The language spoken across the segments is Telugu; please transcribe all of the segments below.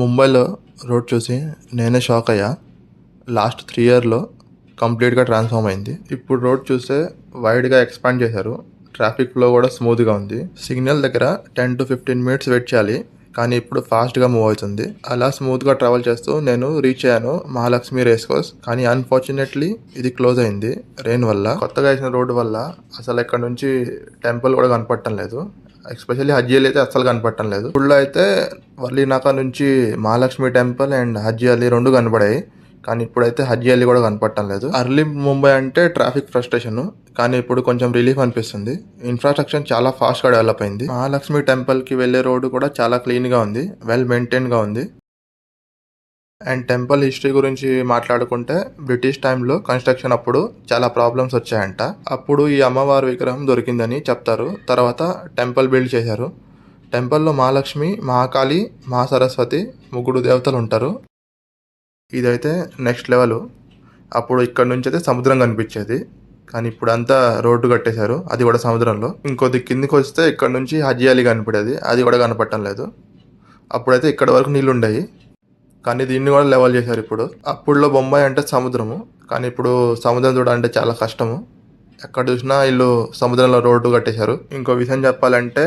ముంబైలో రోడ్ చూసి నేనే షాక్ అయ్యా. లాస్ట్ 3 ఇయర్‌లో కంప్లీట్‌గా ట్రాన్స్‌ఫార్మ్ అయింది. ఇప్పుడు రోడ్ చూస్తే వైడ్‌గా ఎక్స్పాండ్ చేశారు. ట్రాఫిక్ ఫ్లో కూడా స్మూత్‌గా ఉంది. సిగ్నల్ దగ్గర 10-15 మినిట్స్ వెయిట్ చేయాలి. కానీ ఇప్పుడు ఫాస్ట్‌గా మూవ్ అవుతుంది. అలా స్మూత్‌గా ట్రావెల్ చేస్తూ నేను రీచ్ అయ్యాను మహాలక్ష్మి రేస్ కోర్స్. కానీ అన్‌ఫార్చునేట్‌లీ ఇది క్లోజ్ అయింది రెయిన్ వల్ల. కొత్తగా వేసిన రోడ్డు వల్ల అసలు ఇక్కడ నుంచి టెంపుల్ కూడా కనపడటం లేదు. ఎస్పెషల్లీ హజ్జీ అలీ అయితే అస్సలు కనపడటం లేదు. ఊళ్ళో అయితే వర్లీనాకా నుంచి మహాలక్ష్మి టెంపుల్ అండ్ హజ్జీ అలీ 2 కనపడాయి. కానీ ఇప్పుడైతే హజ్జీ అలీ కూడా కనపడటం లేదు. అర్లీ ముంబై అంటే ట్రాఫిక్ ఫ్రస్ట్రేషన్, కానీ ఇప్పుడు కొంచెం రిలీఫ్ అనిపిస్తుంది. ఇన్ఫ్రాస్ట్రక్చర్ చాలా ఫాస్ట్గా డెవలప్ అయింది. మహాలక్ష్మి టెంపుల్కి వెళ్ళే రోడ్డు కూడా చాలా క్లీన్గా ఉంది, వెల్ మెయింటైన్గా ఉంది. అండ్ టెంపుల్ హిస్టరీ గురించి మాట్లాడుకుంటే బ్రిటిష్ టైంలో కన్స్ట్రక్షన్ అప్పుడు చాలా ప్రాబ్లమ్స్ వచ్చాయంట. అప్పుడు ఈ అమ్మవారి విగ్రహం దొరికిందని చెప్తారు. తర్వాత టెంపుల్ బిల్డ్ చేశారు. టెంపుల్లో మహాలక్ష్మి, మహాకాళి, మహాసరస్వతి 3 దేవతలు ఉంటారు. ఇదైతే నెక్స్ట్ లెవెల్. అప్పుడు ఇక్కడ నుంచి అయితే సముద్రం కనిపించేది, కానీ ఇప్పుడు అంతా రోడ్డు కట్టేశారు, అది కూడా సముద్రంలో. ఇంకొద్ది కిందికి వస్తే ఇక్కడ నుంచి హజ్జీ అలీ కనిపడేది, అది కూడా కనపడటం లేదు. అప్పుడైతే ఇక్కడ వరకు నీళ్ళు ఉండేవి, కానీ దీన్ని కూడా లెవెల్ చేశారు ఇప్పుడు. అప్పుడులో బొంబాయి అంటే సముద్రము, కానీ ఇప్పుడు సముద్రం చూడాలంటే చాలా కష్టము. ఎక్కడ చూసినా వీళ్ళు సముద్రంలో రోడ్డు కట్టేశారు. ఇంకో విషయం చెప్పాలంటే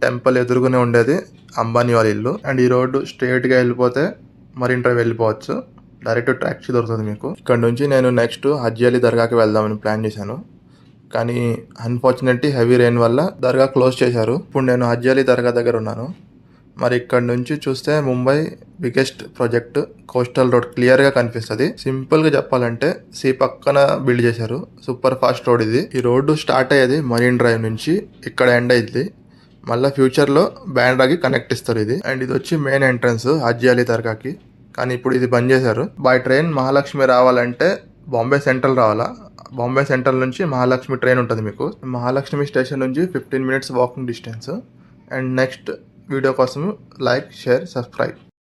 టెంపుల్ ఎదురుగానే ఉండేది అంబానీ వాళ్ళ ఇల్లు. అండ్ ఈ రోడ్డు స్ట్రైట్గా వెళ్ళిపోతే మరీన్ డ్రైవ్ వెళ్ళిపోవచ్చు. డైరెక్ట్ ట్యాక్సీ దొరుకుతుంది మీకు. ఇక్కడ నుంచి నేను నెక్స్ట్ హజ్జీ అలీ దర్గాకి వెళ్దామని ప్లాన్ చేశాను, కానీ అన్ఫార్చునేట్లీ హెవీ రెయిన్ వల్ల దర్గా క్లోజ్ చేశారు. ఇప్పుడు నేను హజ్జీ అలీ దర్గా దగ్గర ఉన్నాను. మరి ఇక్కడ నుంచి చూస్తే Mumbai biggest project coastal road క్లియర్గా కనిపిస్తుంది. సింపుల్గా చెప్పాలంటే సీ పక్కన బిల్డ్ చేశారు. సూపర్ ఫాస్ట్ రోడ్ ఇది. ఈ రోడ్డు స్టార్ట్ అయ్యేది మరీన్ డ్రైవ్ నుంచి, ఇక్కడ ఎండ్ అయ్యింది. మళ్ళీ ఫ్యూచర్లో బ్యాండ్రాకి కనెక్ట్ ఇస్తారు ఇది. అండ్ ఇది వచ్చి మెయిన్ ఎంట్రన్స్ హజ్జీ అలీ దర్గాకి, కానీ ఇప్పుడు ఇది బంద్ చేశారు. బై ట్రైన్ మహాలక్ష్మి రావాలంటే బాంబే సెంట్రల్ రావాలా. బాంబే సెంట్రల్ నుంచి మహాలక్ష్మి ట్రైన్ ఉంటుంది మీకు. మహాలక్ష్మి స్టేషన్ నుంచి 15 minutes walking distance. And next video కోసం లైక్, షేర్, సబ్స్క్రైబ్.